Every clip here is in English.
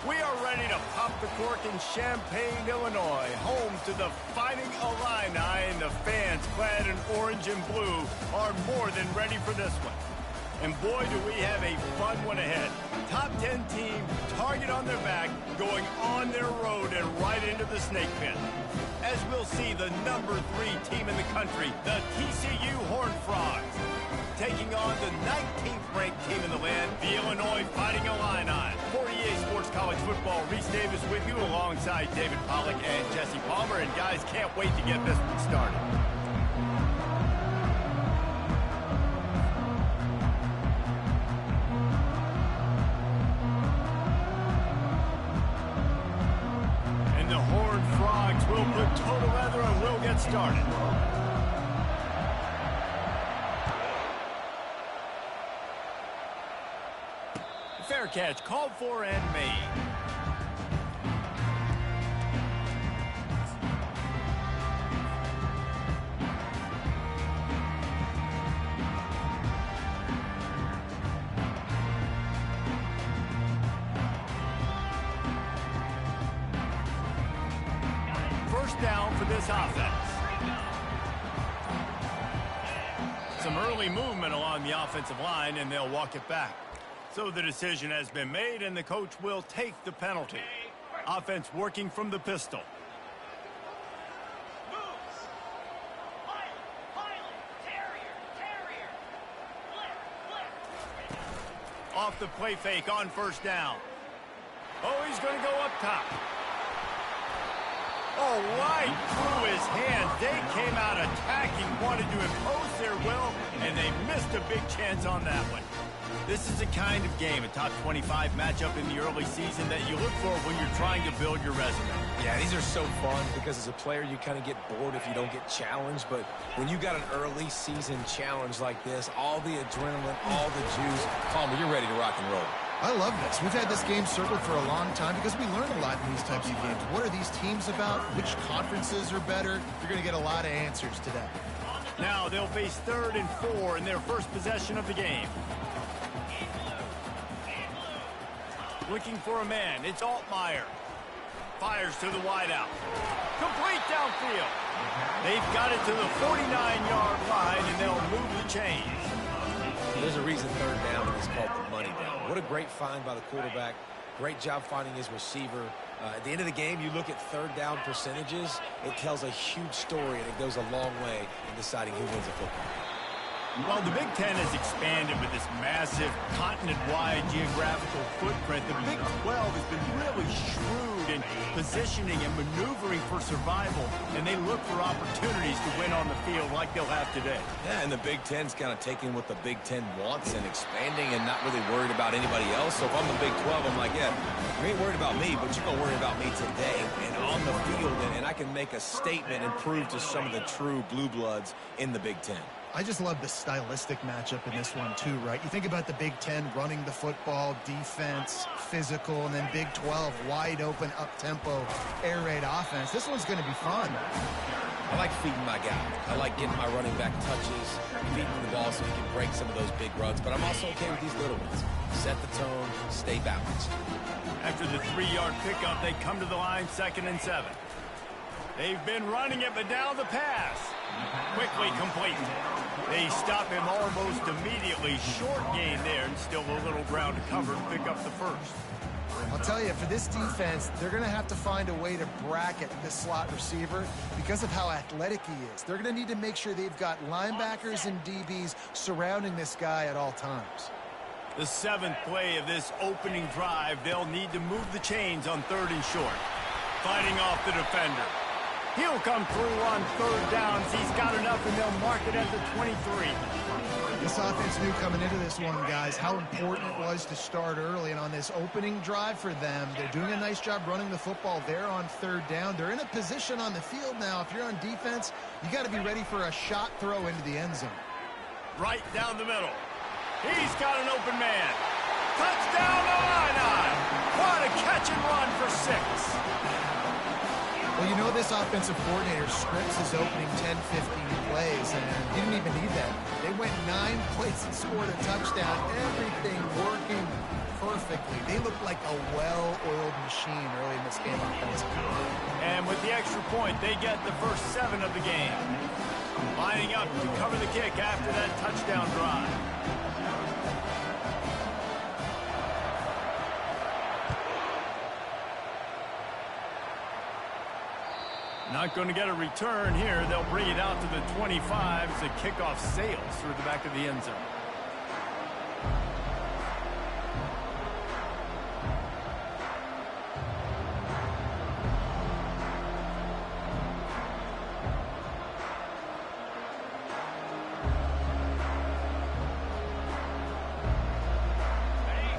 We are ready to pop the cork in Champaign, Illinois, home to the Fighting Illini, and the fans clad in orange and blue are more than ready for this one. And boy, do we have a fun one ahead. Top 10 team, target on their back, going on their road and right into the snake pit. As we'll see, the number 3 team in the country, the TCU Horned Frogs, taking on the 19th ranked team in the land, the Illinois Fighting Illini. For EA Sports College Football, Reese Davis with you alongside David Pollack and Jesse Palmer. And guys, can't wait to get this one started. And the Horned Frogs will put total leather and we'll get started. Fair catch, called for and made. First down for this offense. Some early movement along the offensive line, and they'll walk it back. So the decision has been made, and the coach will take the penalty. Offense working from the pistol. Off the play fake on first down. Oh, he's going to go up top. Oh, right through his hands. They came out attacking, wanted to impose their will, and they missed a big chance on that one. This is the kind of game, a top 25 matchup in the early season, that you look for when you're trying to build your resume. Yeah, these are so fun because as a player, you kind of get bored if you don't get challenged. But when you got an early season challenge like this, all the adrenaline, all the juice, Palmer, you're ready to rock and roll. I love this. We've had this game circled for a long time because we learn a lot in these types of games. What are these teams about? Which conferences are better? You're going to get a lot of answers today. Now they'll face 3rd and 4 in their first possession of the game. Looking for a man. It's Altmaier. Fires to the wideout. Complete downfield. They've got it to the 49-yard line, and they'll move the chains. There's a reason 3rd down is called the money down. What a great find by the quarterback. Great job finding his receiver. At the end of the game, you look at 3rd down percentages. It tells a huge story, and it goes a long way in deciding who wins a football game. Well, the Big Ten has expanded with this massive continent-wide geographical footprint. The Big 12 has been really shrewd in positioning and maneuvering for survival, and they look for opportunities to win on the field like they'll have today. Yeah, and the Big Ten's kind of taking what the Big Ten wants and expanding and not really worried about anybody else. So if I'm the Big 12, I'm like, yeah, you ain't worried about me, but you're going to worry about me today and on the field, and I can make a statement and prove to some of the true blue bloods in the Big Ten. I just love the stylistic matchup in this one, too, right? You think about the Big Ten running the football, defense, physical, and then Big 12, wide open, up-tempo, air raid offense. This one's going to be fun. I like feeding my guy. I like getting my running back touches, feeding the ball so he can break some of those big runs. But I'm also okay with these little ones. Set the tone, stay balanced. After the 3-yard pickup, they come to the line, 2nd and 7. They've been running it, but now the pass. Quickly complete. They stop him almost immediately. Short gain there, and still a little ground to cover to pick up the first. I'll tell you, for this defense, they're going to have to find a way to bracket this slot receiver because of how athletic he is. They're going to need to make sure they've got linebackers and DBs surrounding this guy at all times. The 7th play of this opening drive, they'll need to move the chains on 3rd and short. Fighting off the defender. He'll come through on 3rd downs. He's got enough, and they'll mark it at the 23. This offense knew coming into this one, guys, how important it was to start early. And on this opening drive for them, they're doing a nice job running the football there on 3rd down. They're in a position on the field now. If you're on defense, you got to be ready for a shot throw into the end zone. Right down the middle. He's got an open man. Touchdown, Illini! What a catch and run for 6. Well, you know this offensive coordinator scripts his opening 10, 15 plays, and he didn't even need that. They went 9 plays and scored a touchdown. Everything working perfectly. They look like a well-oiled machine early in this game offensively. And with the extra point, they get the first 7 of the game. Lining up to cover the kick after that touchdown drive. Not going to get a return here. They'll bring it out to the 25 as the kickoff sails through the back of the end zone.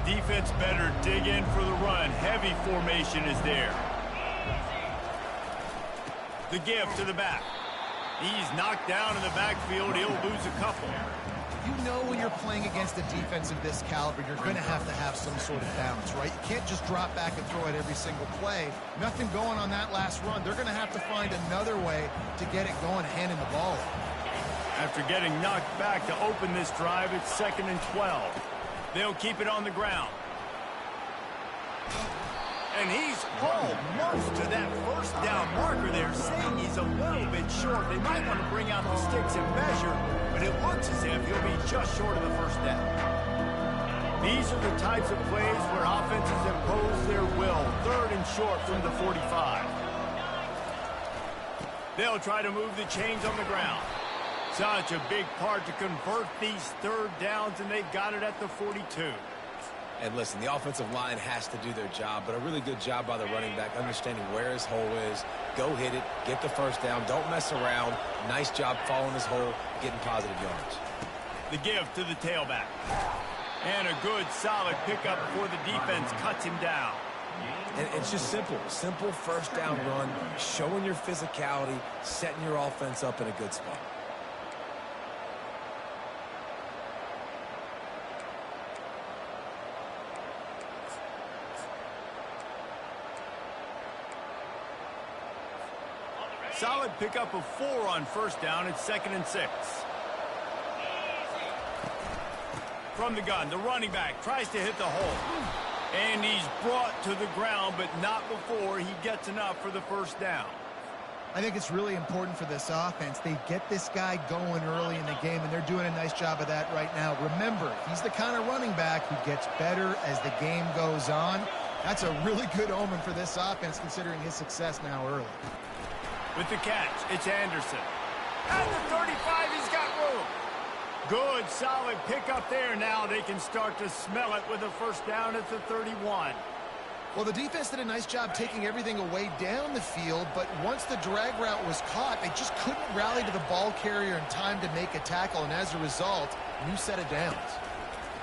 Defense better dig in for the run. Heavy formation is there. The give to the back. He's knocked down in the backfield. He'll lose a couple. You know when you're playing against a defense of this caliber, you're going to have some sort of balance, right? You can't just drop back and throw it every single play. Nothing going on that last run. They're going to have to find another way to get it going, handing the ball. After getting knocked back to open this drive, it's 2nd and 12. They'll keep it on the ground. And he's almost to that first down marker there, saying he's a little bit short. They might want to bring out the sticks and measure, but it looks as if he'll be just short of the first down. These are the types of plays where offenses impose their will. 3rd and short from the 45. They'll try to move the chains on the ground. Such a big part to convert these 3rd downs, and they've got it at the 42. And listen, the offensive line has to do their job, but a really good job by the running back, understanding where his hole is. Go hit it, get the first down, don't mess around. Nice job following his hole, getting positive yards. The give to the tailback. And a good, solid pickup before the defense cuts him down. And it's just simple. Simple first down run, showing your physicality, setting your offense up in a good spot. Solid pickup of 4 on first down. It's 2nd and 6. From the gun, the running back tries to hit the hole. And he's brought to the ground, but not before he gets enough for the first down. I think it's really important for this offense. They get this guy going early in the game, and they're doing a nice job of that right now. Remember, he's the kind of running back who gets better as the game goes on. That's a really good omen for this offense, considering his success now early. With the catch, it's Anderson. At the 35, he's got room. Good, solid pickup there. Now they can start to smell it with a first down at the 31. Well, the defense did a nice job taking everything away down the field, but once the drag route was caught, they just couldn't rally to the ball carrier in time to make a tackle, and as a result, new set of downs.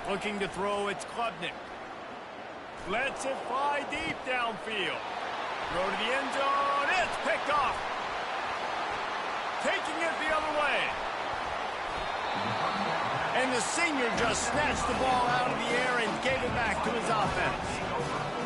Looking to throw, it's Klubnik. Lets it fly deep downfield. Throw to the end zone. It's picked off. Taking it the other way. And the senior just snatched the ball out of the air and gave it back to his offense.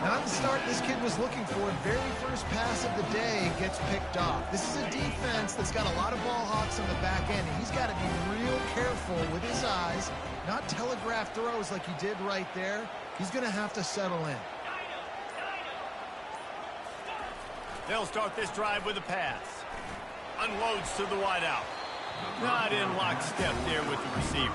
Not the start this kid was looking for. Very first pass of the day gets picked off. This is a defense that's got a lot of ball hawks on the back end, and he's got to be real careful with his eyes, not telegraph throws like he did right there. He's going to have to settle in. They'll start this drive with a pass. Unloads to the wideout. Not in lockstep there with the receiver.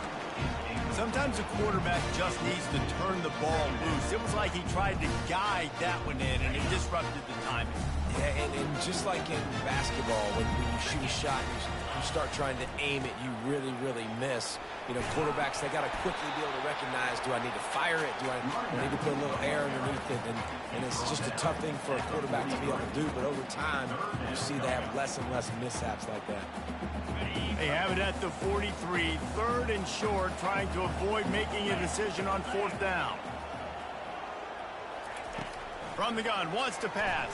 Sometimes a quarterback just needs to turn the ball loose. It was like he tried to guide that one in, and it disrupted the timing. Yeah, and just like in basketball, when you shoot a shot, you start trying to aim it, you really miss. You know, quarterbacks, they got to quickly be able to recognize, do I need to fire it? Do I need to put a little air underneath it? And it's just a tough thing for a quarterback to be able to do. But over time, you see they have less and less mishaps like that. They have it at the 43, 3rd and short, trying to avoid making a decision on 4th down. From the gun, wants to pass.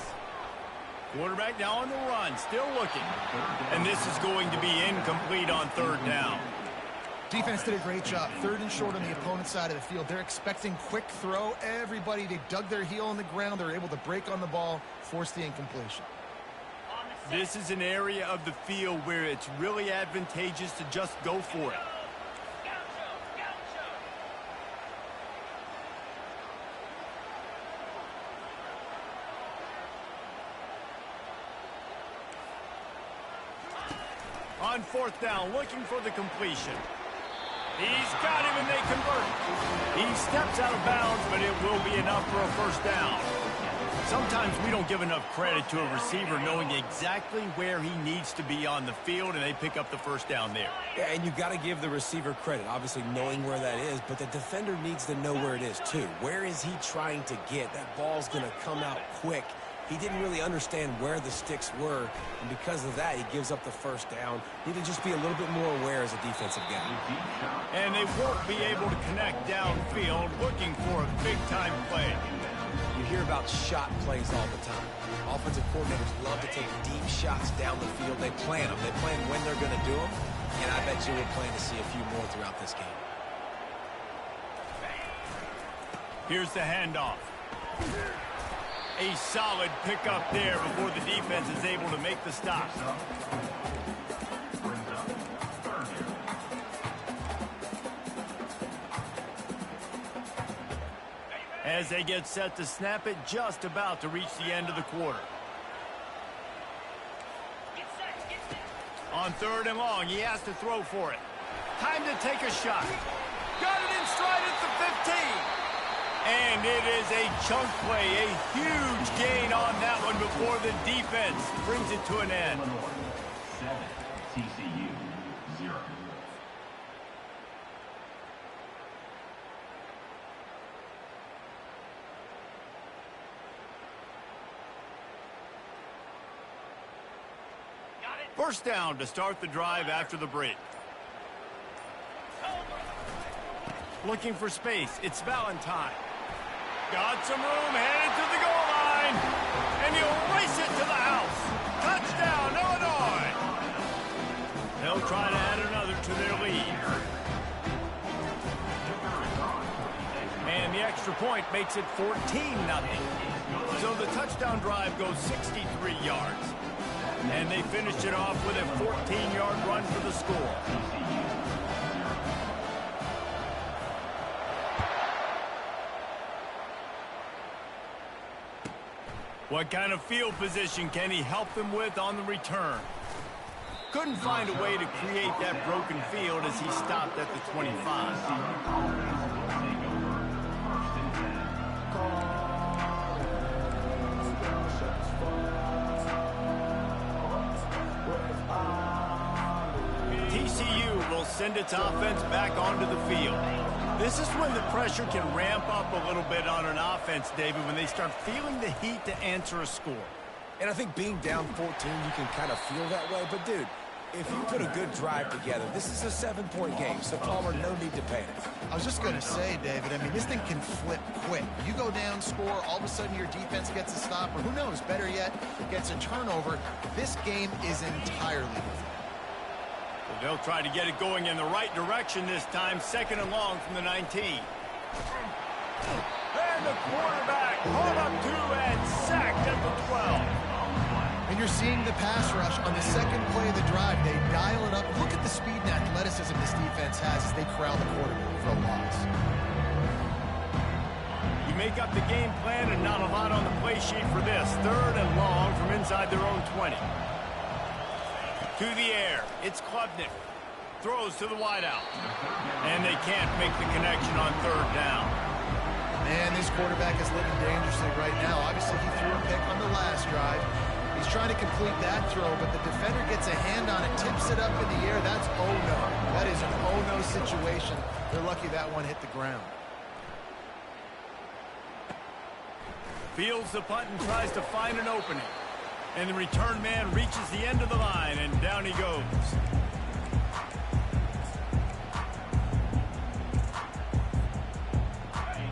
Quarterback now on the run, still looking. And this is going to be incomplete on 3rd down. Defense did a great job. 3rd and short on the opponent's side of the field. They're expecting quick throw. Everybody, they dug their heel on the ground. They're able to break on the ball, force the incompletion. This is an area of the field where it's really advantageous to just go for it. On fourth down, looking for the completion. He's got him, and they convert. He steps out of bounds, but it will be enough for a first down. Sometimes we don't give enough credit to a receiver knowing exactly where he needs to be on the field, and they pick up the first down there. Yeah, and you got to give the receiver credit, obviously knowing where that is, but the defender needs to know where it is too. Where is he trying to get? That ball's going to come out quick. He didn't really understand where the sticks were, and because of that, he gives up the first down. Need to just be a little bit more aware as a defensive guy. And they won't be able to connect downfield, looking for a big-time play. You hear about shot plays all the time. Offensive coordinators love to take deep shots down the field. They plan them. They plan when they're going to do them, and I bet you we'll plan to see a few more throughout this game. Here's the handoff. A solid pickup there before the defense is able to make the stop. As they get set to snap it, just about to reach the end of the quarter. On third and long, he has to throw for it. Time to take a shot. Got it in stride at the 15. And it is a chunk play, a huge gain on that one before the defense brings it to an end. 7, TCU 0. First down to start the drive after the break. Looking for space, it's Valentine. Got some room, headed to the goal line. And he'll race it to the house. Touchdown, Illinois. They'll try to add another to their lead. And the extra point makes it 14-0. So the touchdown drive goes 63 yards. And they finished it off with a 14-yard run for the score. What kind of field position can he help them with on the return? Couldn't find a way to create that broken field as he stopped at the 25. TCU will send its offense back onto the field. This is when the pressure can ramp up a little bit on an offense, David, when they start feeling the heat to answer a score. And I think being down 14, you can kind of feel that way. But, dude, if you put a good drive together, this is a 7-point game, so Palmer, no need to panic. I was just going to say, David, I mean, this thing can flip quick. You go down, score, all of a sudden your defense gets a stop, or who knows, better yet, gets a turnover. This game is entirely different. They'll try to get it going in the right direction this time. Second and long from the 19. And the quarterback caught up to and sacked at the 12. And you're seeing the pass rush on the second play of the drive. They dial it up. Look at the speed and athleticism this defense has as they corral the quarterback for a loss. You make up the game plan and not a lot on the play sheet for this. Third and long from inside their own 20. To the air, it's Klubnik. Throws to the wideout. And they can't make the connection on third down. Man, this quarterback is living dangerously right now. Obviously, he threw a pick on the last drive. He's trying to complete that throw, but the defender gets a hand on it, tips it up in the air. That's oh-no. That is an oh-no situation. They're lucky that one hit the ground. Fields the punt and tries to find an opening. And the return man reaches the end of the line, and down he goes.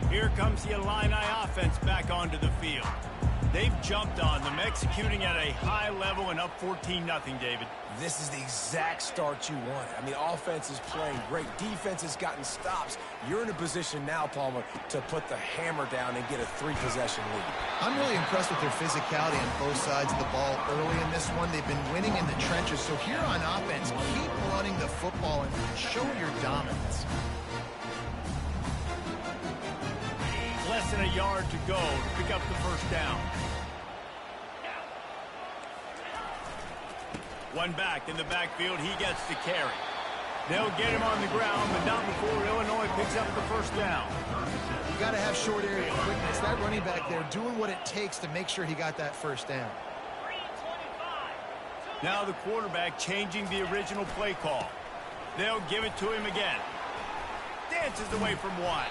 Here comes the Illini offense back onto the field. They've jumped on them, executing at a high level and up 14-0, David. This is the exact start you want. I mean, offense is playing great. Defense has gotten stops. You're in a position now, Palmer, to put the hammer down and get a 3-possession lead. I'm really impressed with their physicality on both sides of the ball early in this one. They've been winning in the trenches. So here on offense, keep running the football and show your dominance. Less than a yard to go to pick up the first down. One back in the backfield. He gets the carry. They'll get him on the ground, but not before Illinois picks up the first down. You got to have short area quickness. That running back there doing what it takes to make sure he got that first down. Now the quarterback changing the original play call. They'll give it to him again. Dances away from one.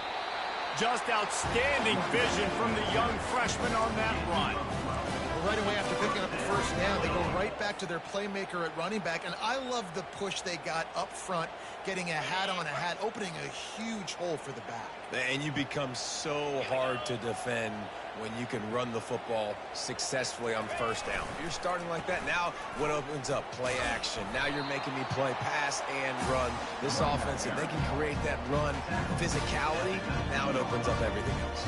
Just outstanding vision from the young freshman on that run. Well, right away after picking up the first down, they go right back to their playmaker at running back. And I love the push they got up front, getting a hat on a hat, opening a huge hole for the back. And you become so hard to defend when you can run the football successfully on first down. You're starting like that. Now what opens up? Play action. Now you're making me play pass and run. This offense, if they can create that run physicality, now it opens up everything else.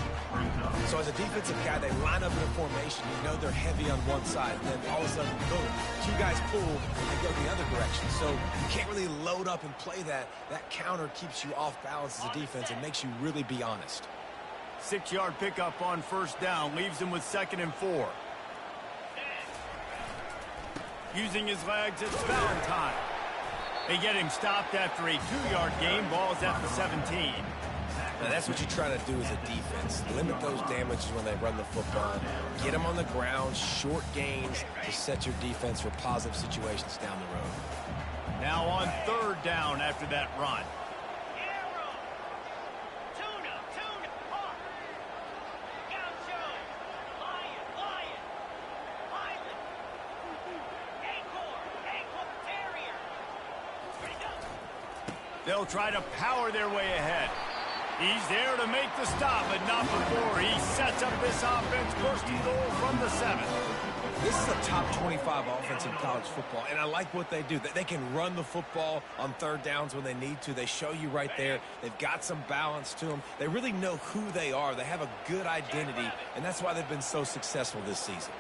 So as a defensive guy, they line up in a formation. You know they're heavy on one side. And then all of a sudden, boom, two guys pull and they go the other direction. So you can't really load up and play that. That counter keeps you off balance as a defense and makes you really be honest. 6-yard pickup on first down leaves him with 2nd and 4. Using his legs, it's Valentine. They get him stopped after a 2-yard gain. Ball's at the 17. Now that's what you try to do as a defense. Limit those damages when they run the football. Get them on the ground, short gains to set your defense for positive situations down the road. Now on 3rd down after that run. They'll try to power their way ahead. He's there to make the stop, but not before he sets up this offense first and goal from the 7. This is a top 25 offense in college football, and I like what they do. They can run the football on 3rd downs when they need to. They show you right there. They've got some balance to them. They really know who they are. They have a good identity, and that's why they've been so successful this season.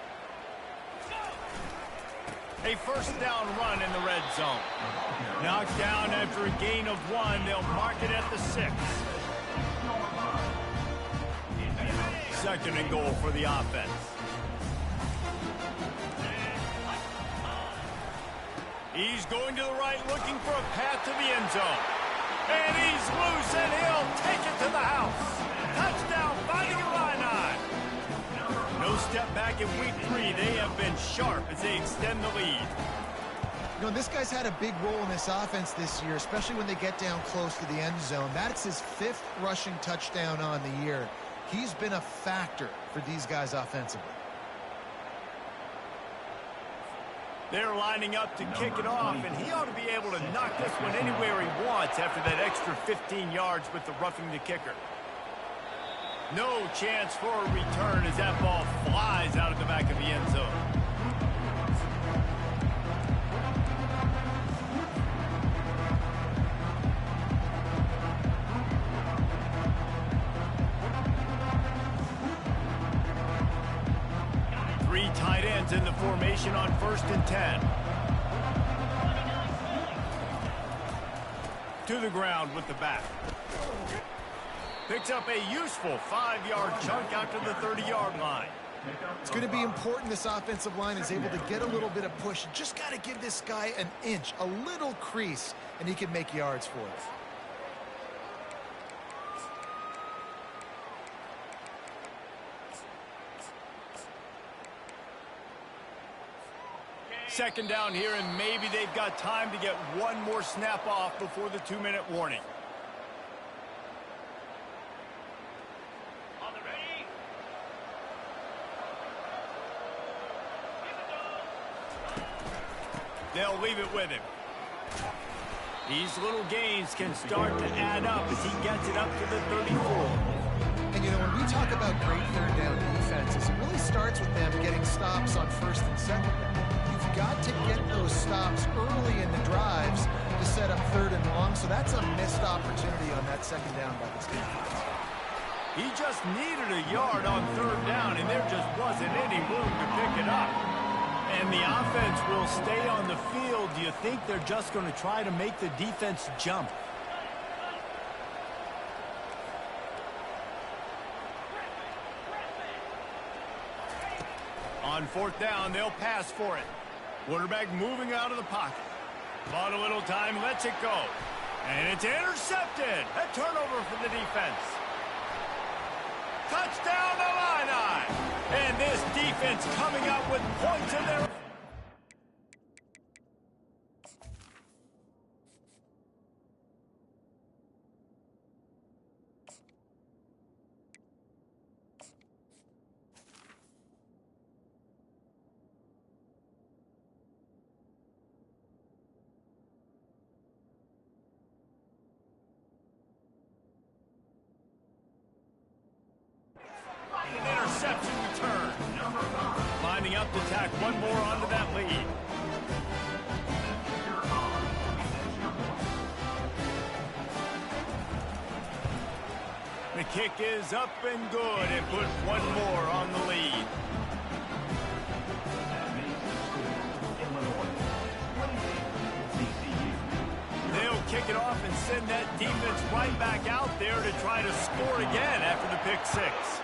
A first down run in the red zone. Knocked down after a gain of 1. They'll mark it at the 6. 2nd and goal for the offense. He's going to the right, looking for a path to the end zone. And he's loose, and he'll take it to the house. Touchdown, Fighting Illini. No step back in week 3. They have been sharp as they extend the lead. You know, this guy's had a big role in this offense this year, especially when they get down close to the end zone. That's his 5th rushing touchdown on the year. He's been a factor for these guys offensively. They're lining up to kick it off, and he ought to be able to knock this one anywhere he wants after that extra 15 yards with the roughing the kicker. No chance for a return as that ball flies out of the back of the end zone. Three tight ends in the formation on 1st and 10. To the ground with the back. Picks up a useful 5-yard chunk out to the 30-yard line. It's going to be important this offensive line is able to get a little bit of push. Just got to give this guy an inch, a little crease, and he can make yards for us. Second down here, and maybe they've got time to get one more snap off before the 2-minute warning. They'll leave it with him. These little gains can start to add up as he gets it up to the 34. And, you know, when we talk about great 3rd down defenses, it really starts with them getting stops on 1st and 2nd down. You've got to get those stops early in the drives to set up 3rd and long, so that's a missed opportunity on that 2nd down by this defense. He just needed a yard on 3rd down, and there just wasn't any room to pick it up. And the offense will stay on the field. Do you think they're just going to try to make the defense jump? On 4th down, they'll pass for it. Quarterback moving out of the pocket. Bought a little time, lets it go. And it's intercepted. A turnover for the defense. Touchdown Illini. And this defense coming out with points in their... An interception return. Lining up to tack one more onto that lead. The kick is up and good and put one more on the lead. They'll kick it off and send that defense right back out there to try to score again after the pick six.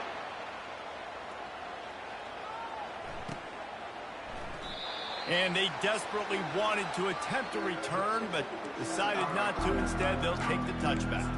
And they desperately wanted to attempt a return, but decided not to. Instead, they'll take the touchback.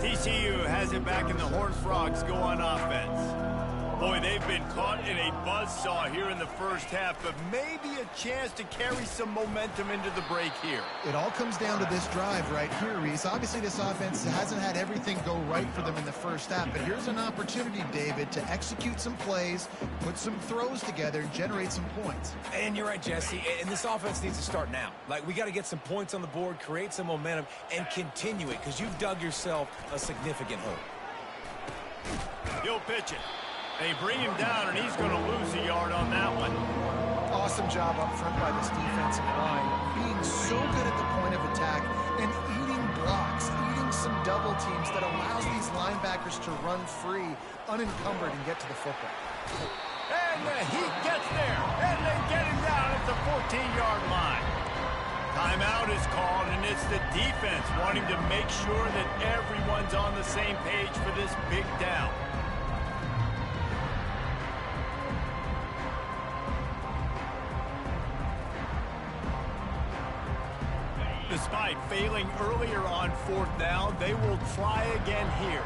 TCU has it back, and the Horned Frogs go on offense. Boy, they've been caught in a buzzsaw here in the first half, but maybe a chance to carry some momentum into the break here. It all comes down to this drive right here, Reese. Obviously, this offense hasn't had everything go right for them in the first half, but here's an opportunity, David, to execute some plays, put some throws together, and generate some points. And you're right, Jesse, and this offense needs to start now. Like, we got to get some points on the board, create some momentum, and continue it, because you've dug yourself a significant hole. He'll pitch it. They bring him down, and he's going to lose a yard on that one. Awesome job up front by this defensive line, being so good at the point of attack and eating blocks, eating some double teams that allows these linebackers to run free, unencumbered, and get to the football. And the heat gets there, and they get him down at the 14-yard line. Timeout is called, and it's the defense wanting to make sure that everyone's on the same page for this big down. Despite failing earlier on fourth down, they will try again here.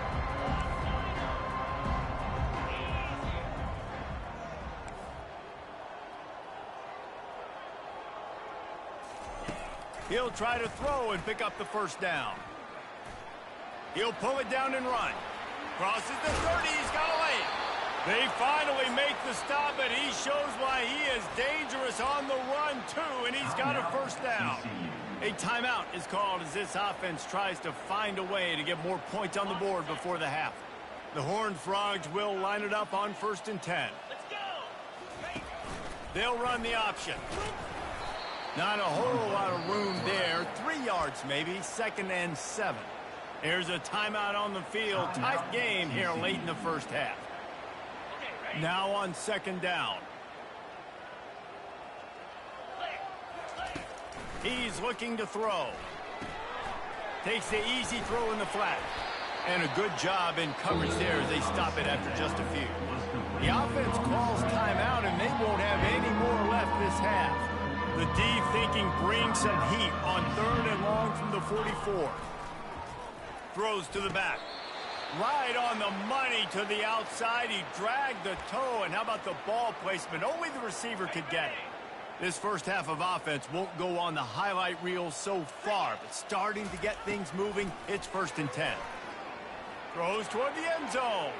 He'll try to throw and pick up the first down. He'll pull it down and run. Crosses the 30, he's got to lay it. They finally make the stop, but he shows why he is dangerous on the run, too, and he's got a first down. A timeout is called as this offense tries to find a way to get more points on the board before the half. The Horned Frogs will line it up on 1st and 10. Let's go. They'll run the option. Not a whole lot of room there. 3 yards maybe, 2nd and 7. There's a timeout on the field. Tight game here late in the first half. Now on 2nd down. He's looking to throw. Takes the easy throw in the flat. And a good job in coverage there as they stop it after just a few. The offense calls timeout, and they won't have any more left this half. The D thinking bring some heat on 3rd and long from the 44. Throws to the back. Right on the money to the outside. He dragged the toe, and how about the ball placement? Only the receiver could get it. This first half of offense won't go on the highlight reel so far, but starting to get things moving, it's 1st and 10. Throws toward the end zone.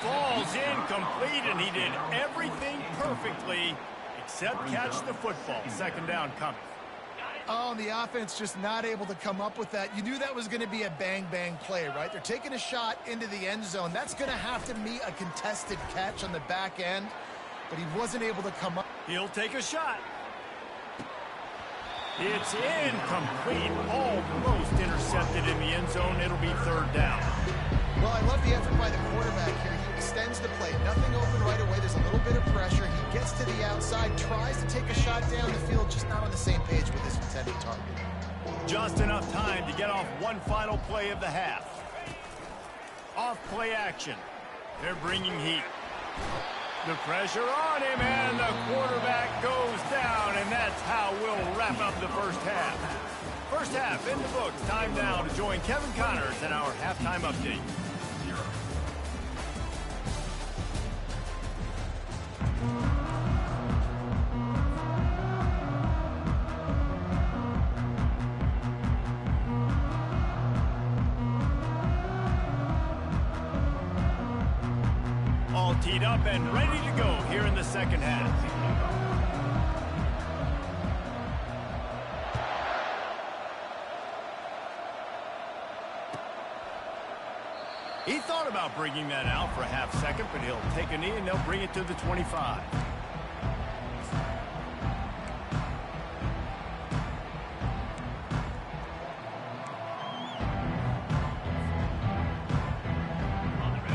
Falls incomplete, and he did everything perfectly except catch the football. 2nd down coming. Oh, the offense just not able to come up with that. You knew that was going to be a bang-bang play, right? They're taking a shot into the end zone. That's going to have to meet a contested catch on the back end. But he wasn't able to come up. He'll take a shot. It's incomplete. Almost intercepted in the end zone. It'll be 3rd down. Well, I love the effort by the quarterback here. He extends the play. Nothing open right away. There's a little bit of pressure. He gets to the outside, tries to take a shot down the field, just not on the same page with his intended target. Just enough time to get off one final play of the half. Off play action. They're bringing heat. The pressure on him, and the quarterback goes down, and that's how we'll wrap up the first half. First half in the books. Time now to join Kevin Connors in our halftime update. All teed up and ready to go here in the second half. He thought about bringing that out for a half second, but he'll take a knee and they'll bring it to the 25.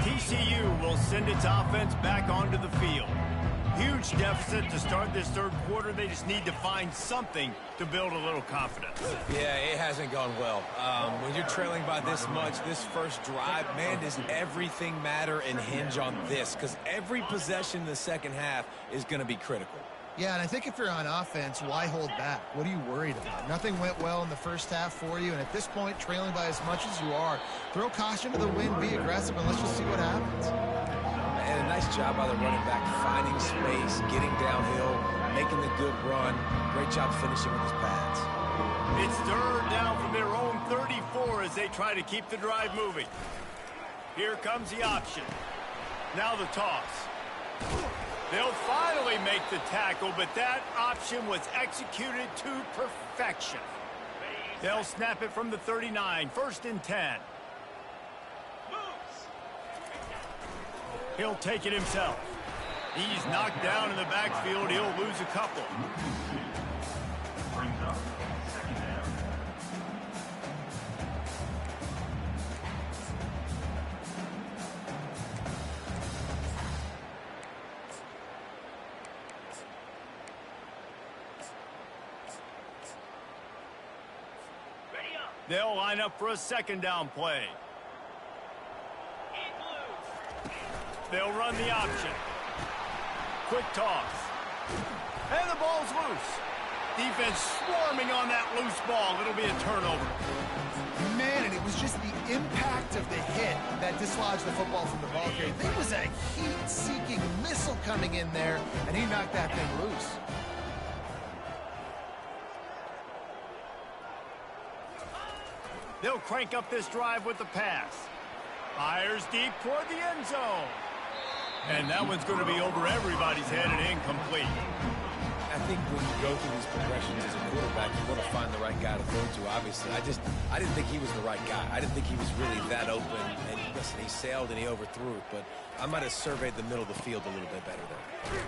TCU will send its offense back onto the field. Huge deficit to start this third quarter. They just need to find something to build a little confidence. Yeah, it hasn't gone well. When you're trailing by this much, this first drive, man, does everything matter and hinge on this? Because every possession in the second half is going to be critical. Yeah, and I think if you're on offense, why hold back? What are you worried about? Nothing went well in the first half for you, and at this point, trailing by as much as you are, throw caution to the wind, be aggressive, and let's just see what happens. And a nice job by the running back, finding space, getting downhill, making the good run. Great job finishing with his pads. It's third down from their own 34 as they try to keep the drive moving. Here comes the option. Now the toss. They'll finally make the tackle, but that option was executed to perfection. They'll snap it from the 39, 1st and 10. He'll take it himself. He's knocked down in the backfield. He'll lose a couple. Brings up second down. They'll line up for a second down play. They'll run the option. Quick toss. And the ball's loose. Defense swarming on that loose ball. It'll be a turnover. Man, and it was just the impact of the hit that dislodged the football from the ball carrier. There was a heat-seeking missile coming in there, and he knocked that thing loose. They'll crank up this drive with the pass. Fires deep toward the end zone. And that one's going to be over everybody's head and incomplete. I think when you go through these progressions as a quarterback, you want to find the right guy to throw to, obviously. I didn't think he was the right guy. I didn't think he was really that open. And listen, he sailed and he overthrew it, but I might have surveyed the middle of the field a little bit better there.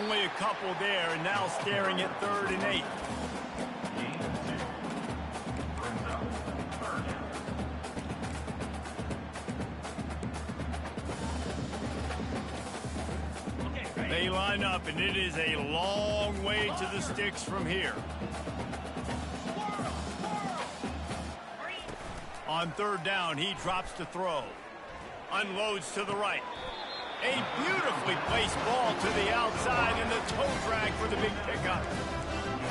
Only a couple there, and now staring at 3rd and 8. They line up, and it is a long way to the sticks from here. On 3rd down, he drops to throw. Unloads to the right. A beautifully placed ball to the outside, and the toe drag for the big pickup.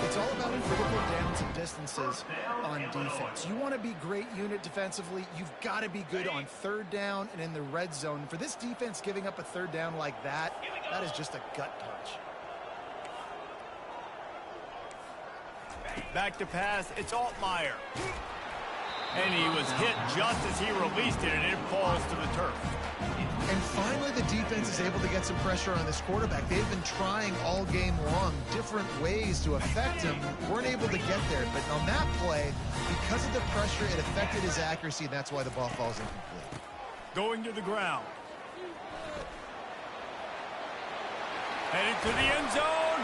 It's all about critical downs and distances on defense. You want to be great unit defensively, you've got to be good on 3rd down and in the red zone. For this defense, giving up a 3rd down like that is just a gut punch. Back to pass, it's Altmaier. And he was hit just as he released it, and it falls to the turf. And finally, the defense is able to get some pressure on this quarterback. They've been trying all game long different ways to affect him. Weren't able to get there. But on that play, because of the pressure, it affected his accuracy, and that's why the ball falls incomplete. Going to the ground. Headed to the end zone.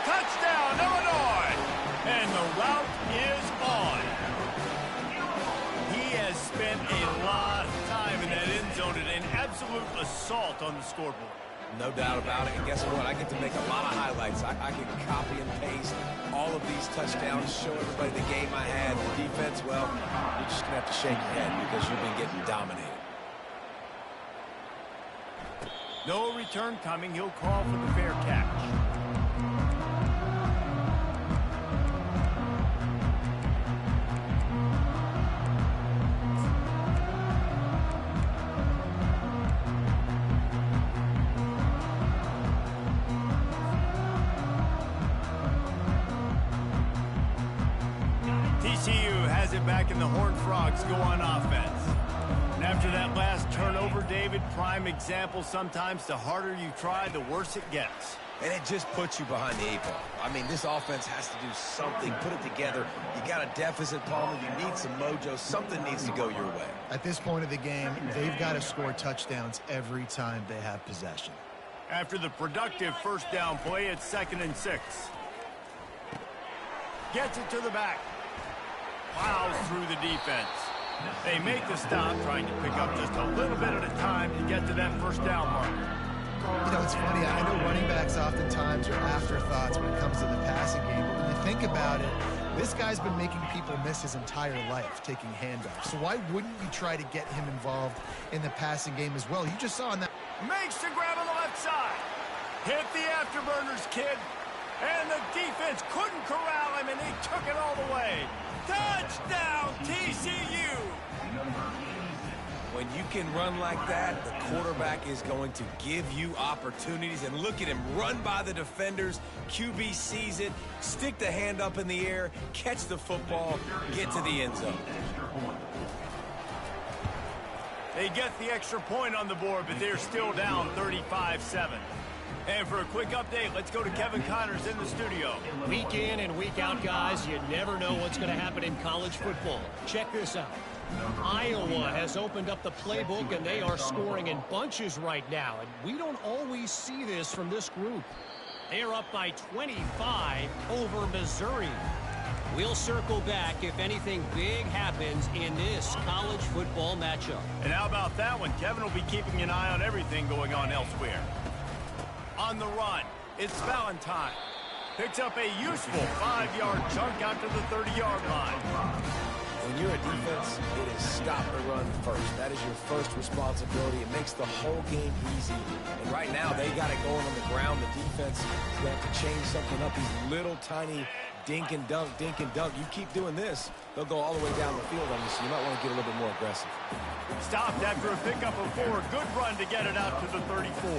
Touchdown, Illinois! And the route is on. He has spent a lot of time in that end zone and an absolute assault on the scoreboard. No doubt about it. And guess what? I get to make a lot of highlights. I can copy and paste all of these touchdowns, show everybody the game I had. The defense, well, you're just going to have to shake your head because you've been getting dominated. No return coming. He'll call for the fair catch. TCU has it back, and the Horned Frogs go on offense. And after that last turnover, David, prime example, sometimes the harder you try, the worse it gets. And it just puts you behind the 8 ball. I mean, this offense has to do something, put it together. You got a deficit, Palmer. You need some mojo. Something needs to go your way. At this point of the game, they've got to score touchdowns every time they have possession. After the productive first down play, it's 2nd and 6. Gets it to the back. Plows through the defense. They make the stop, trying to pick up just a little bit at a time to get to that first down marker. You know, it's funny. I know running backs oftentimes are afterthoughts when it comes to the passing game. But when you think about it, this guy's been making people miss his entire life taking handoffs. So why wouldn't you try to get him involved in the passing game as well? You just saw on that. Makes the grab on the left side. Hit the afterburners, kid. And the defense couldn't corral him, and he took it all the way. Touchdown, TCU! When you can run like that, the quarterback is going to give you opportunities. And look at him run by the defenders. QB sees it, stick the hand up in the air, catch the football, get to the end zone. They get the extra point on the board, but they're still down 35-7. And for a quick update, let's go to Kevin Connors in the studio. Week in and week out, guys, you never know what's going to happen in college football. Check this out. Iowa has opened up the playbook, and they are scoring in bunches right now. And we don't always see this from this group. They're up by 25 over Missouri. We'll circle back if anything big happens in this college football matchup. And how about that one? Kevin will be keeping an eye on everything going on elsewhere. On the run, it's Valentine. Picks up a useful 5-yard chunk out to the 30-yard line. When you're a defense, it is stop the run first. That is your first responsibility. It makes the whole game easy. And right now, they got it going on the ground. The defense is going to have to change something up. These little tiny dink and dunk, dink and dunk. You keep doing this, they'll go all the way down the field on you, so you might want to get a little bit more aggressive. Stopped after a pickup of 4. Good run to get it out to the 34.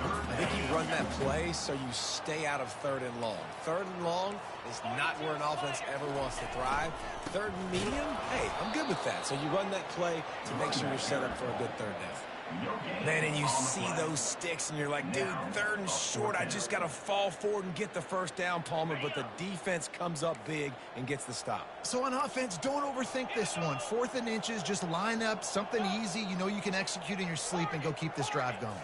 I think you run that play so you stay out of 3rd and long. 3rd and long is not where an offense ever wants to thrive. 3rd and medium, hey, I'm good with that. So you run that play to make sure you're set up for a good 3rd down. Man, and you see those sticks, and you're like, dude, 3rd and short, I just got to fall forward and get the first down, Palmer, but the defense comes up big and gets the stop. So on offense, don't overthink this one. 4th and inches, just line up something easy. You know you can execute in your sleep and go keep this drive going.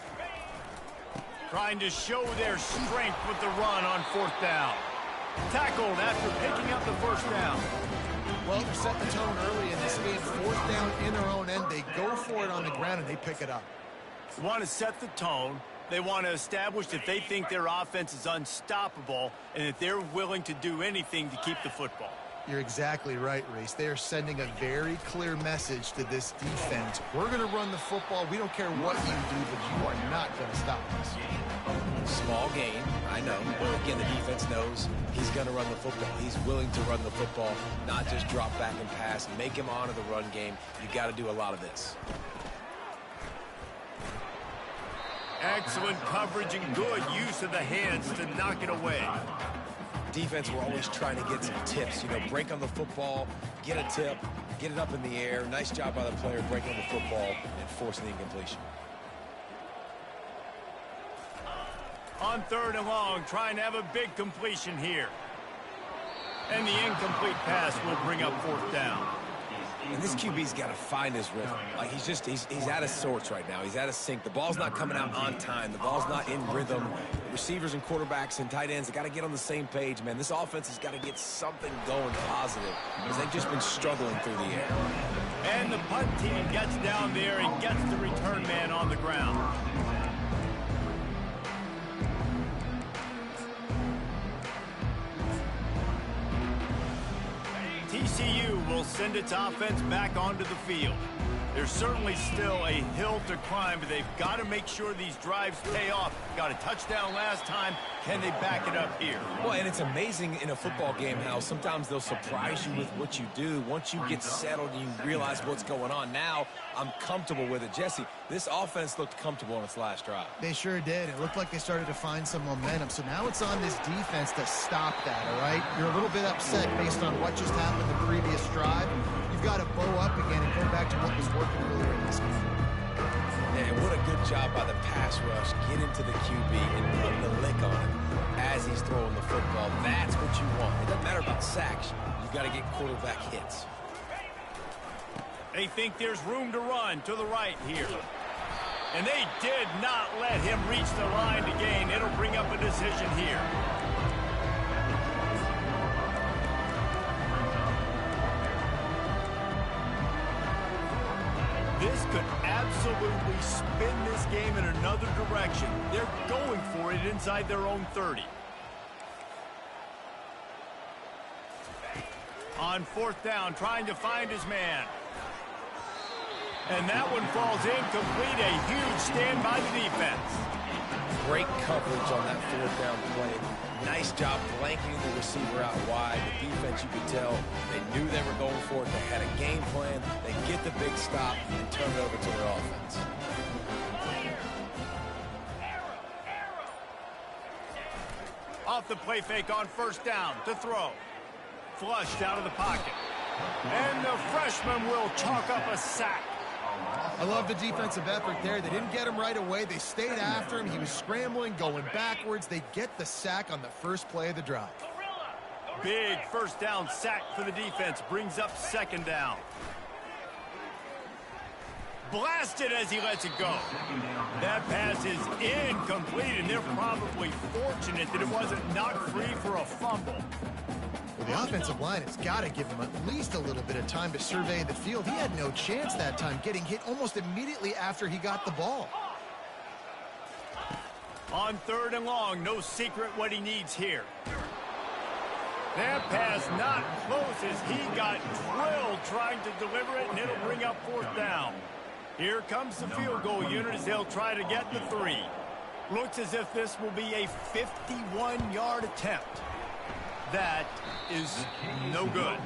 Trying to show their strength with the run on 4th down. Tackled after picking up the first down. Well, they're setting the tone early in this game. 4th down in their own end. They go for it on the ground, and they pick it up. They want to set the tone. They want to establish that they think their offense is unstoppable and that they're willing to do anything to keep the football. You're exactly right, Reese. They are sending a very clear message to this defense. We're going to run the football. We don't care what you do, but you are not going to stop us. Small game, I know. But again, the defense knows he's going to run the football. He's willing to run the football, not just drop back and pass. Make him honor the run game. You got to do a lot of this. Excellent coverage and good use of the hands to knock it away. Defense, we're always trying to get some tips. You know, break on the football, get a tip, get it up in the air. Nice job by the player breaking on the football and forcing the incompletion. On 3rd and long, trying to have a big completion here. And the incomplete pass will bring up 4th down. And this QB's got to find his rhythm. Like, he's out of sorts right now. He's out of sync. The ball's not coming out on time. The ball's not in rhythm. Receivers and quarterbacks and tight ends have got to get on the same page, man. This offense has got to get something going positive because they've just been struggling through the air. And the punt team gets down there and gets the return man on the ground. TCU will send its offense back onto the field. There's certainly still a hill to climb, but they've got to make sure these drives pay off. Got a touchdown last time. Can they back it up here? Well, and it's amazing in a football game how sometimes they'll surprise you with what you do. Once you get settled and you realize what's going on, now I'm comfortable with it. Jesse, this offense looked comfortable on its last drive. They sure did. It looked like they started to find some momentum. So now it's on this defense to stop that, all right? You're a little bit upset based on what just happened the previous drive. You've got to bow up again and go back to what was working earlier in this game. And what a good job by the pass rush. Get into the QB and putting the lick on him as he's throwing the football. That's what you want. It doesn't matter about sacks. You've got to get quarterback hits. They think there's room to run to the right here. And they did not let him reach the line to gain. It'll bring up a decision here. This could absolutely spin this game in another direction. They're going for it inside their own 30. On fourth down, trying to find his man. And that one falls incomplete. A huge stand by the defense. Great coverage on that fourth down play. Nice job blanking the receiver out wide. The defense, you could tell, they knew they were going for it. They had a game plan. They get the big stop and turn it over to their offense. Off the play fake on first down to throw. Flushed out of the pocket. And the freshman will chalk up a sack. I love the defensive effort there. They didn't get him right away. They stayed after him. He was scrambling, going backwards. They get the sack on the first play of the drive. Big first down sack for the defense. Brings up second down. Blasted as he lets it go. That pass is incomplete, and they're probably fortunate that it wasn't knocked free for a fumble. Well, the offensive line has got to give him at least a little bit of time to survey the field. He had no chance that time, getting hit almost immediately after he got the ball. On third and long, no secret what he needs here. That pass not close as he got drilled trying to deliver it, and it'll bring up fourth down. Here comes the field goal unit as they'll try to get the 3. Looks as if this will be a 51-yard attempt. That is no good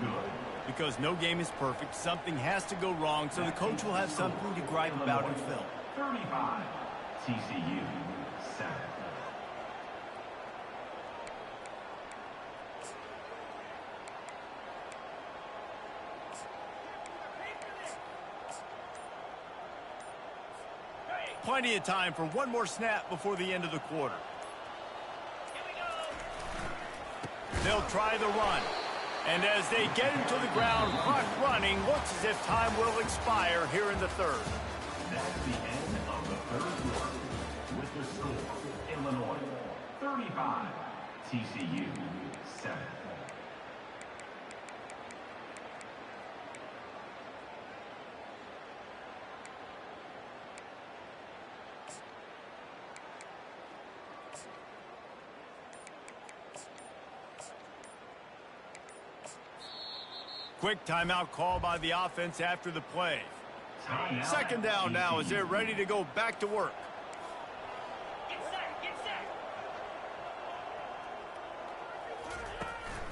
because no game is perfect. Something has to go wrong, so the coach will have something to gripe about in film. 35, TCU, 7. Plenty of time for one more snap before the end of the quarter. They'll try the run. And as they get him to the ground, clock running, looks as if time will expire here in the third. That's the end of the third quarter. With the score, Illinois 35, TCU 7. Quick timeout call by the offense after the play. Timeout. Second down now as they're ready to go back to work.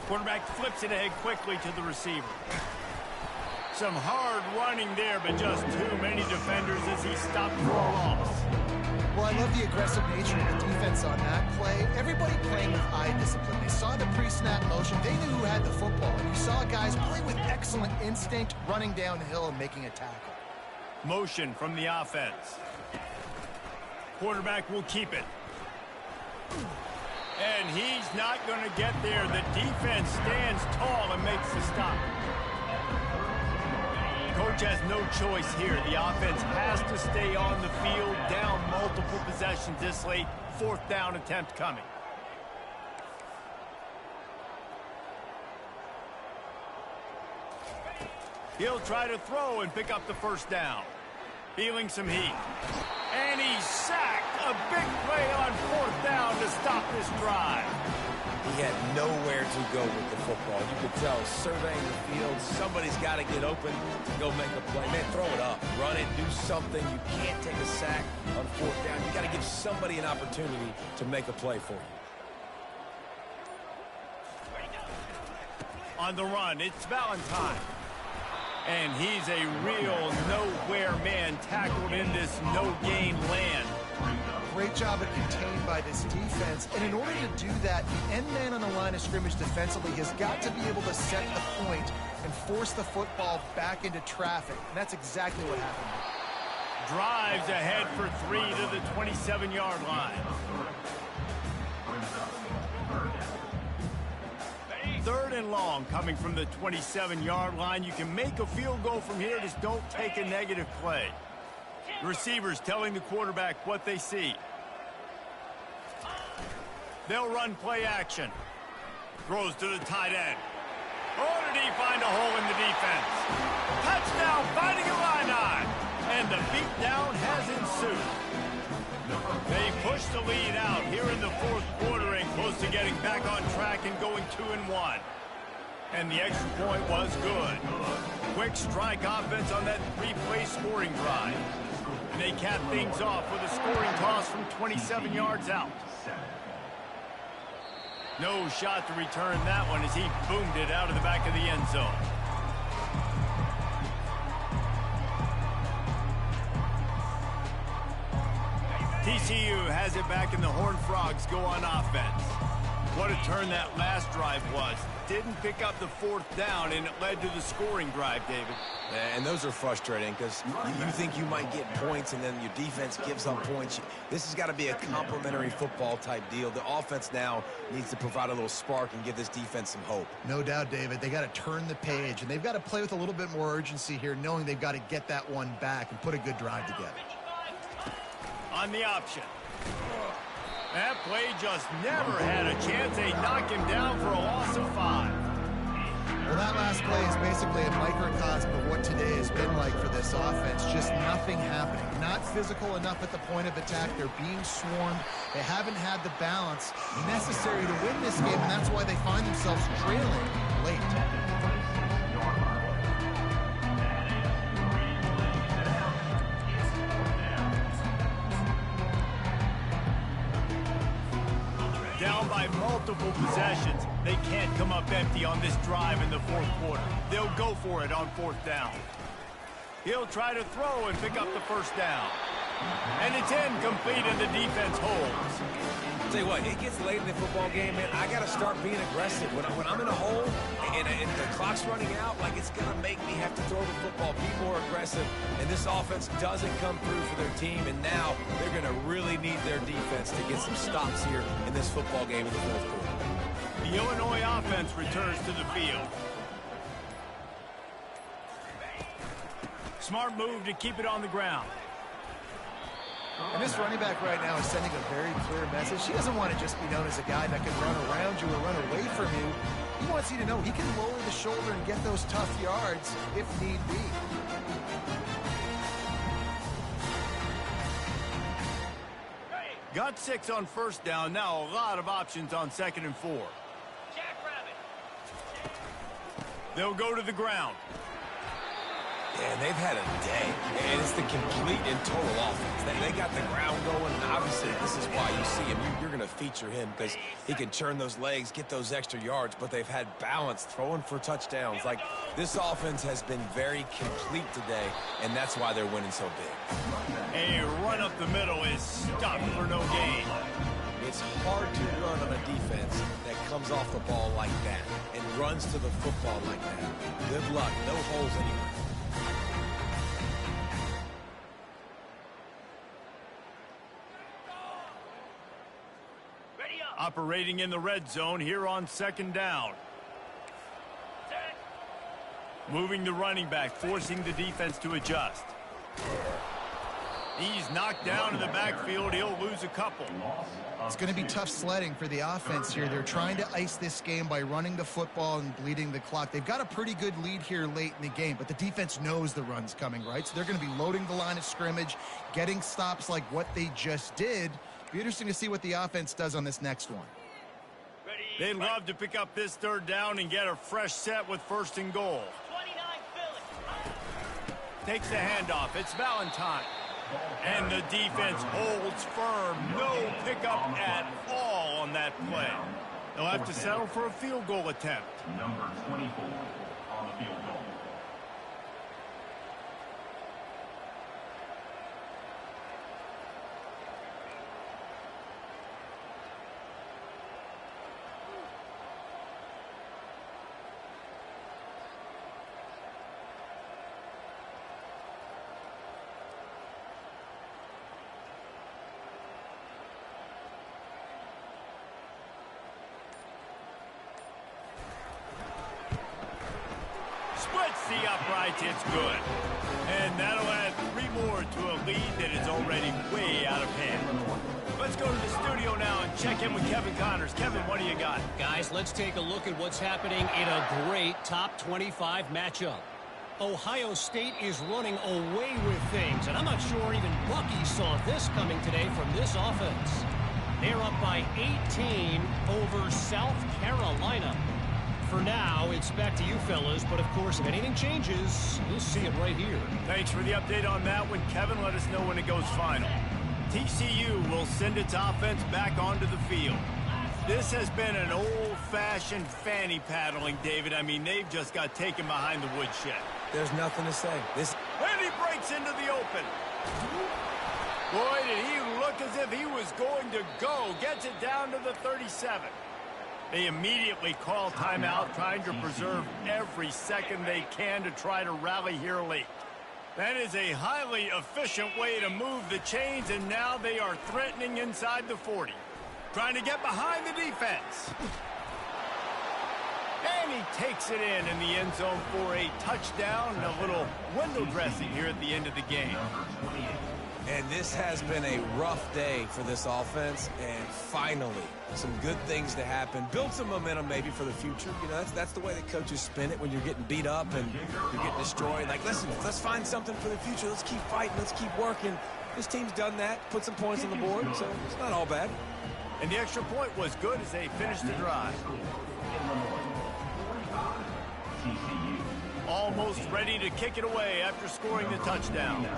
Quarterback flips it ahead quickly to the receiver. Some hard running there, but just too many defenders as he stopped for a loss. Well, I love the aggressive nature of the defense on that play. Everybody playing with eye discipline. They saw the pre-snap motion. They knew who had the football. And you saw guys play with excellent instinct, running downhill and making a tackle. Motion from the offense. Quarterback will keep it. And he's not going to get there. The defense stands tall and makes the stop. Coach has no choice here. The offense has to stay on the field, down multiple possessions this late. Fourth down attempt coming. He'll try to throw and pick up the first down. Feeling some heat. And he's sacked. A big play on fourth down to stop this drive. He had nowhere to go with the football. You could tell, surveying the field, somebody's got to get open to go make a play. Man, throw it up, run it, do something. You can't take a sack on fourth down. You got to give somebody an opportunity to make a play for you. On the run, it's Valentine. And he's a real nowhere man tackled in this no-gain land. Great job of contained by this defense. And in order to do that, the end man on the line of scrimmage defensively has got to be able to set the point and force the football back into traffic. And that's exactly what happened. Drives ahead for 3 to the 27-yard line. Third and long coming from the 27-yard line. You can make a field goal from here, just don't take a negative play. Receivers telling the quarterback what they see. They'll run play action. Throws to the tight end. Oh, did he find a hole in the defense? Touchdown, Fighting Illini. And the beatdown has ensued. They push the lead out here in the fourth quarter and close to getting back on track and going 2-1. And the extra point was good. Quick strike offense on that 3-play scoring drive. And they cap things off with a scoring toss from 27 yards out. No shot to return that one as he boomed it out of the back of the end zone. TCU has it back, and the Horned Frogs go on offense. What a turn that last drive was. Didn't pick up the fourth down, and it led to the scoring drive, David. And those are frustrating because you think you might get points, and then your defense gives up points. This has got to be a complementary football type deal. The offense now needs to provide a little spark and give this defense some hope. No doubt, David. They got to turn the page, and they've got to play with a little bit more urgency here, knowing they've got to get that one back and put a good drive together. On the option. That play just never had a chance. They knock him down for a loss of 5. Well, that last play is basically a microcosm of what today has been like for this offense. Just nothing happening. Not physical enough at the point of attack. They're being swarmed. They haven't had the balance necessary to win this game, and that's why they find themselves trailing late. Down by multiple possessions. They can't come up empty on this drive in the fourth quarter. They'll go for it on fourth down. He'll try to throw and pick up the first down. And it's incomplete, and the defense holds. Tell you what, it gets late in the football game, man. I got to start being aggressive. When I'm in a hole and the clock's running out, like, it's going to make me have to throw the football, be more aggressive. And this offense doesn't come through for their team, and now they're going to really need their defense to get some stops here in this football game in the fourth quarter. The Illinois offense returns to the field. Smart move to keep it on the ground. And this running back right now is sending a very clear message. He doesn't want to just be known as a guy that can run around you or run away from you. He wants you to know he can lower the shoulder and get those tough yards if need be. Got 6 on first down. Now a lot of options on 2nd and 4. They'll go to the ground. Yeah, they've had a day, and it's the complete and total offense. They got the ground going, and obviously this is why you see him. You're going to feature him because he can turn those legs, get those extra yards, but they've had balance, throwing for touchdowns. Like, this offense has been very complete today, and that's why they're winning so big. A run up the middle is stopped for no gain. It's hard to run on a defense that comes off the ball like that and runs to the football like that. Good luck. No holes anywhere. Operating in the red zone here on 2nd down. Moving the running back, forcing the defense to adjust. He's knocked down in the backfield. He'll lose a couple. It's going to be tough sledding for the offense here. They're trying to ice this game by running the football and bleeding the clock. They've got a pretty good lead here late in the game, but the defense knows the run's coming, right? So they're going to be loading the line of scrimmage, getting stops like what they just did. Be interesting to see what the offense does on this next one. Ready They'd love to pick up this third down and get a fresh set with 1st and goal. 29 Philly. Takes the handoff. It's Valentine. And the defense holds firm. No pickup at all on that play. They'll have to settle for a field goal attempt. Number 24 on the field goal. Splits the uprights, it's good. And that'll add 3 more to a lead that is already way out of hand. Let's go to the studio now and check in with Kevin Connors. Kevin, what do you got? Guys, let's take a look at what's happening in a great top 25 matchup. Ohio State is running away with things, and I'm not sure even Bucky saw this coming today from this offense. They're up by 18 over South Carolina. For now, it's back to you fellas, but of course, if anything changes, you'll see it right here. Thanks for the update on that one, Kevin. Let us know when it goes final. TCU will send its offense back onto the field. This has been an old-fashioned fanny paddling, David. I mean, they've just got taken behind the woodshed. There's nothing to say. And he breaks into the open. Boy, did he look as if he was going to go. Gets it down to the 37. They immediately call timeout, trying to preserve every second they can to try to rally here late. That is a highly efficient way to move the chains, and now they are threatening inside the 40. Trying to get behind the defense. And he takes it in the end zone for a touchdown and a little window dressing here at the end of the game. And this has been a rough day for this offense, and finally, some good things to happen. Build some momentum maybe for the future. You know, that's the way the coaches spin it when you're getting beat up and you're getting destroyed. Like, listen, let's find something for the future. Let's keep fighting. Let's keep working. This team's done that, put some points on the board, so it's not all bad. And the extra point was good as they finished the drive. Almost ready to kick it away after scoring the touchdown.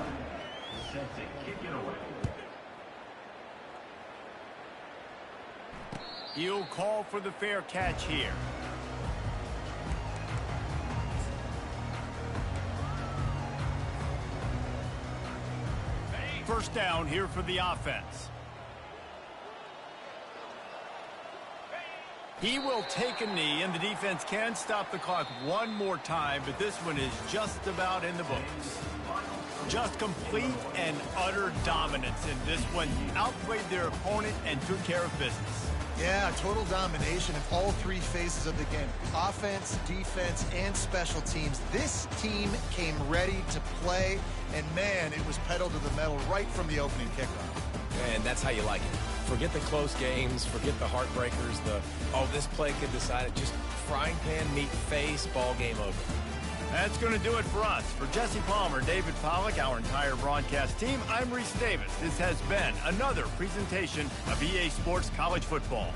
Set to kick it away. He'll call for the fair catch here. First down here for the offense. He will take a knee, and the defense can stop the clock one more time, but this one is just about in the books. Just complete and utter dominance in this one. Outplayed their opponent and took care of business. Yeah, total domination in all 3 phases of the game. Offense, defense, and special teams. This team came ready to play, and man, it was pedal to the metal right from the opening kickoff. And that's how you like it. Forget the close games, forget the heartbreakers, this play could decide it. Just frying pan, meat face, ball game over. That's going to do it for us. For Jesse Palmer, David Pollack, our entire broadcast team, I'm Reese Davis. This has been another presentation of EA Sports College Football.